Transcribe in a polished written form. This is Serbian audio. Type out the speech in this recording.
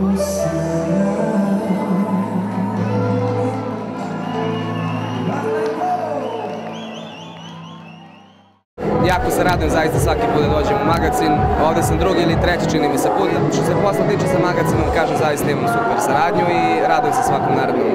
Jako se radujem zaista svaki put da dođem u magacin. Ovde sam drugi ili treći, čini mi se, put. Što se posla tiče sa magacinom, kažem, zaista imam super saradnju i radujem se svakom narednom